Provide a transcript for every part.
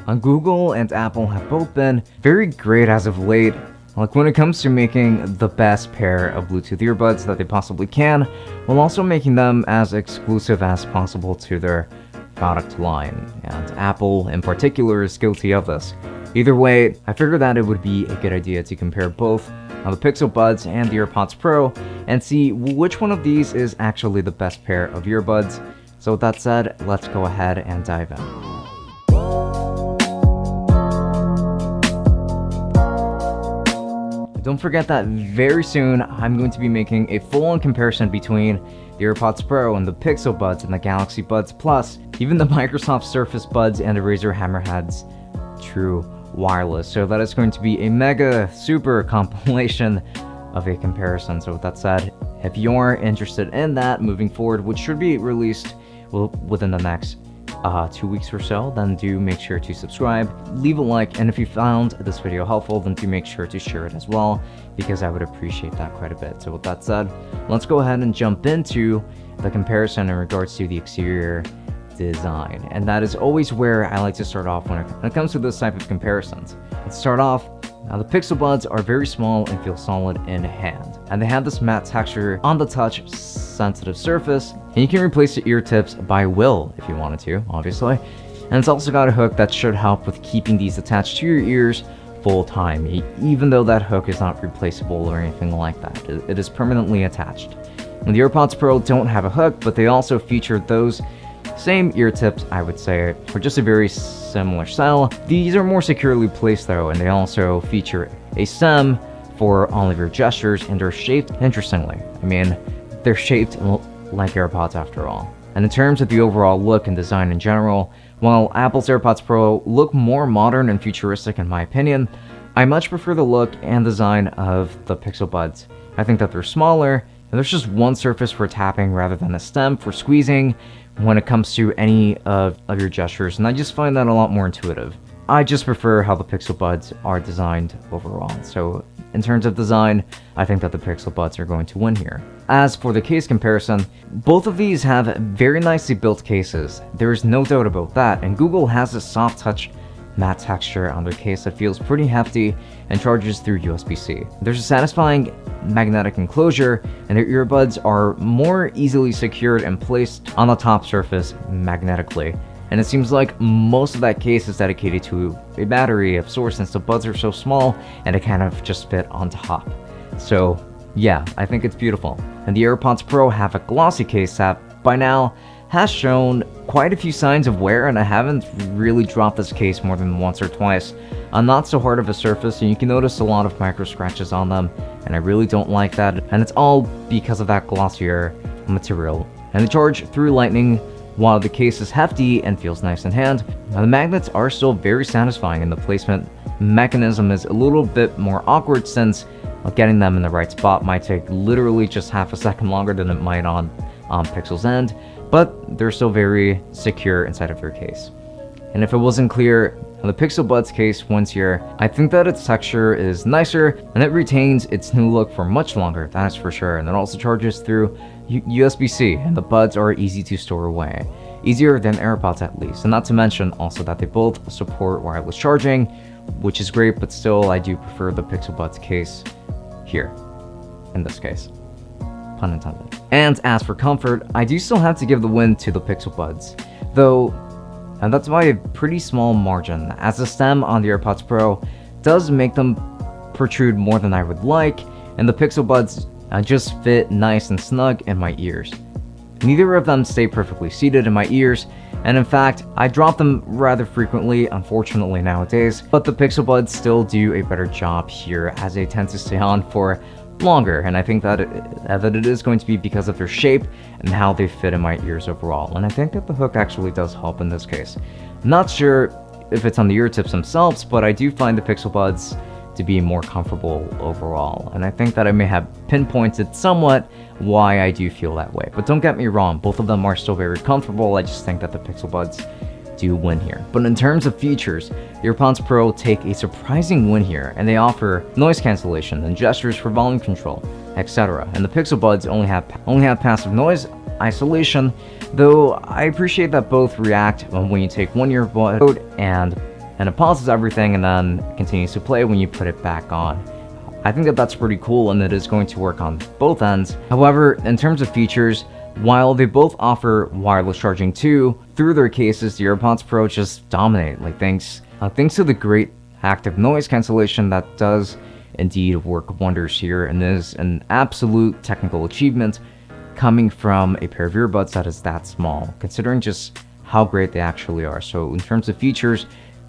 Google and Apple have both been very great as of late, like when it comes to making the best pair of Bluetooth earbuds that they possibly can, while also making them as exclusive as possible to their product line, and Apple in particular is guilty of this. Either way, I figured that it would be a good idea to compare both the Pixel Buds and the AirPods Pro and see which one of these is actually the best pair of earbuds. So with that said, let's go ahead and dive in. Don't forget that very soon I'm going to be making a full-on comparison between the AirPods Pro and the Pixel Buds and the Galaxy Buds Plus, even the Microsoft Surface Buds and the Razer Hammerheads True Wireless. So that is going to be a mega super compilation of a comparison. So with that said, if you're interested in that moving forward, which should be released within the next 2 weeks or so, then do make sure to subscribe, leave a like, and if you found this video helpful, then do make sure to share it as well, because I would appreciate that quite a bit. So with that said, let's go ahead and jump into the comparison in regards to the exterior design, and that is always where I like to start off when it comes to this type of comparisons. Let's start off. Now the Pixel Buds are very small and feel solid in hand, and they have this matte texture on the touch sensitive surface, and you can replace the ear tips by will if you wanted to, obviously. And it's also got a hook that should help with keeping these attached to your ears full time, even though that hook is not replaceable or anything like that. It is permanently attached. And the AirPods Pro don't have a hook, but they also feature those same ear tips, I would say, for just a very similar style. These are more securely placed though, and they also feature a stem for all of your gestures, and they're shaped interestingly. I mean, they're shaped like AirPods after all. And in terms of the overall look and design in general, while Apple's AirPods Pro look more modern and futuristic in my opinion, I much prefer the look and design of the Pixel Buds. I think that they're smaller, and there's just one surface for tapping rather than a stem for squeezing when it comes to any of your gestures, and I just find that a lot more intuitive. I just prefer how the Pixel Buds are designed overall. So in terms of design, I think that the Pixel Buds are going to win here. As for the case comparison, both of these have very nicely built cases. There is no doubt about that, and Google has a soft touch matte texture on their case that feels pretty hefty and charges through USB-C. There's a satisfying magnetic enclosure, and their earbuds are more easily secured and placed on the top surface magnetically. And it seems like most of that case is dedicated to a battery of sorts, since the buds are so small and they kind of just fit on top. So yeah, I think it's beautiful. And the AirPods Pro have a glossy case that by now has shown quite a few signs of wear, and I haven't really dropped this case more than once or twice on not so hard of a surface, and you can notice a lot of micro scratches on them, and I really don't like that, and it's all because of that glossier material. And they charge through Lightning while the case is hefty and feels nice in hand. Now the magnets are still very satisfying, and the placement mechanism is a little bit more awkward, since getting them in the right spot might take literally just half a second longer than it might on Pixel's end, but they're still very secure inside of their case. And if it wasn't clear, the Pixel Buds case wins here. I think that its texture is nicer, and it retains its new look for much longer, that is for sure, and it also charges through USB-C, and the buds are easy to store away. Easier than AirPods at least, and not to mention also that they both support wireless charging, which is great, but still I do prefer the Pixel Buds case here, in this case. Pun intended. And as for comfort, I do still have to give the win to the Pixel Buds, though, and that's by a pretty small margin, as the stem on the AirPods Pro does make them protrude more than I would like, and the Pixel Buds just fit nice and snug in my ears. Neither of them stay perfectly seated in my ears, and in fact, I drop them rather frequently, unfortunately nowadays, but the Pixel Buds still do a better job here, as they tend to stay on for longer, and I think that it is going to be because of their shape and how they fit in my ears overall, and I think that the hook actually does help in this case. I'm not sure if it's on the ear tips themselves, but I do find the Pixel Buds to be more comfortable overall, and I think that I may have pinpointed somewhat why I do feel that way. But don't get me wrong, both of them are still very comfortable. I just think that the Pixel Buds do win here. But in terms of features, the AirPods Pro take a surprising win here, and they offer noise cancellation and gestures for volume control, etc. And the Pixel Buds only have passive noise isolation, though I appreciate that both react when you take one earbud and and it pauses everything and then continues to play when you put it back on. I think that that's pretty cool, and it is going to work on both ends. However, in terms of features, while they both offer wireless charging too, through their cases, the AirPods Pro just dominate. Like thanks to the great active noise cancellation that does indeed work wonders here, and is an absolute technical achievement coming from a pair of earbuds that is that small, considering just how great they actually are. So in terms of features,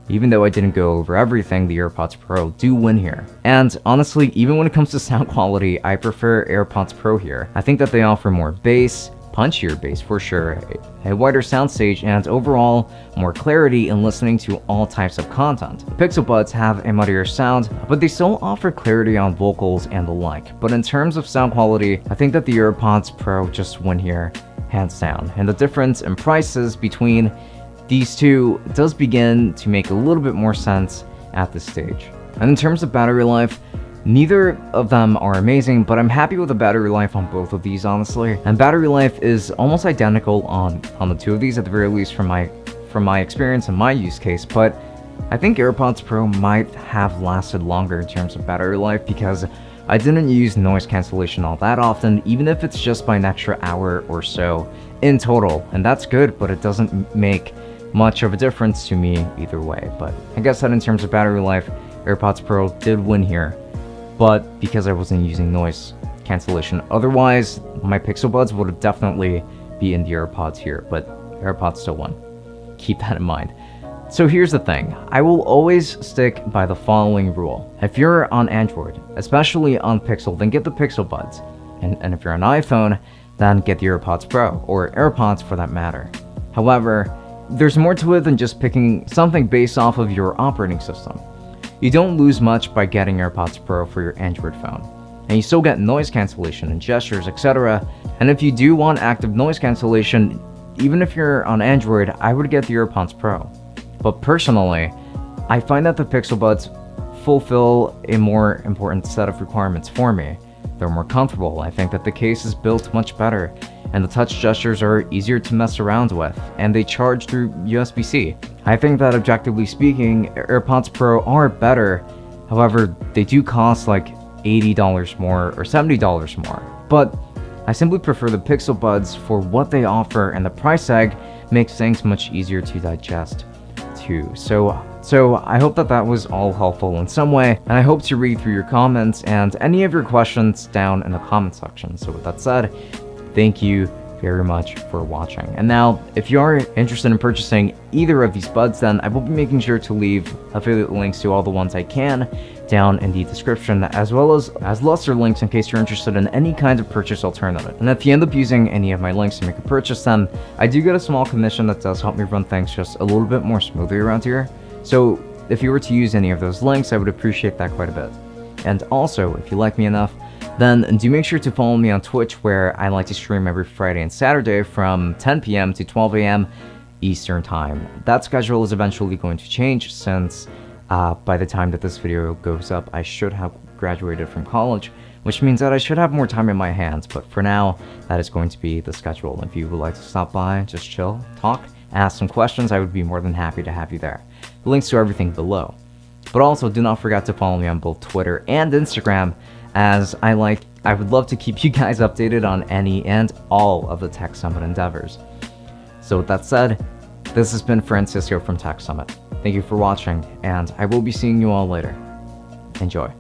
even though I didn't go over everything, the AirPods Pro do win here. And honestly, even when it comes to sound quality, I prefer AirPods Pro here. I think that they offer more bass, punchier bass for sure, a wider soundstage, and overall more clarity in listening to all types of content. The Pixel Buds have a muddier sound, but they still offer clarity on vocals and the like. But in terms of sound quality, I think that the AirPods Pro just win here, hands down. And the difference in prices between these two does begin to make a little bit more sense at this stage. And in terms of battery life, neither of them are amazing, but I'm happy with the battery life on both of these, honestly. And battery life is almost identical on the two of these, at the very least from my experience and my use case. But I think AirPods Pro might have lasted longer in terms of battery life, because I didn't use noise cancellation all that often, even if it's just by an extra hour or so in total. And that's good, but it doesn't make much of a difference to me either way. But I guess that in terms of battery life, AirPods Pro did win here, but because I wasn't using noise cancellation. Otherwise, my Pixel Buds would have definitely be in the AirPods here, but AirPods still won. Keep that in mind. So here's the thing, I will always stick by the following rule. If you're on Android, especially on Pixel, then get the Pixel Buds. And if you're on iPhone, then get the AirPods Pro, or AirPods for that matter. However, there's more to it than just picking something based off of your operating system. You don't lose much by getting AirPods Pro for your Android phone, and you still get noise cancellation and gestures, etc. And if you do want active noise cancellation, even if you're on Android, I would get the AirPods Pro. But personally, I find that the Pixel Buds fulfill a more important set of requirements for me. They're more comfortable. I think that the case is built much better, and the touch gestures are easier to mess around with, and they charge through USB-C. I think that objectively speaking, AirPods Pro are better. However, they do cost like $80 more or $70 more. But I simply prefer the Pixel Buds for what they offer, and the price tag makes things much easier to digest too. So I hope that that was all helpful in some way, and I hope to read through your comments and any of your questions down in the comment section. So with that said, thank you very much for watching. And now, if you are interested in purchasing either of these buds, then I will be making sure to leave affiliate links to all the ones I can down in the description, as well as lesser links in case you're interested in any kind of purchase alternative. And if you end up using any of my links to make a purchase, then I do get a small commission that does help me run things just a little bit more smoothly around here. So if you were to use any of those links, I would appreciate that quite a bit. And also, if you like me enough, then do make sure to follow me on Twitch, where I like to stream every Friday and Saturday from 10 p.m. to 12 a.m. Eastern Time. That schedule is eventually going to change, since by the time that this video goes up, I should have graduated from college, which means that I should have more time in my hands. But for now, that is going to be the schedule. If you would like to stop by, just chill, talk, ask some questions, I would be more than happy to have you there. The links to everything below. But also, do not forget to follow me on both Twitter and Instagram, as I would love to keep you guys updated on any and all of the Tech Summit endeavors. So with that said, this has been Francisco from Tech Summit. Thank you for watching, and I will be seeing you all later. Enjoy.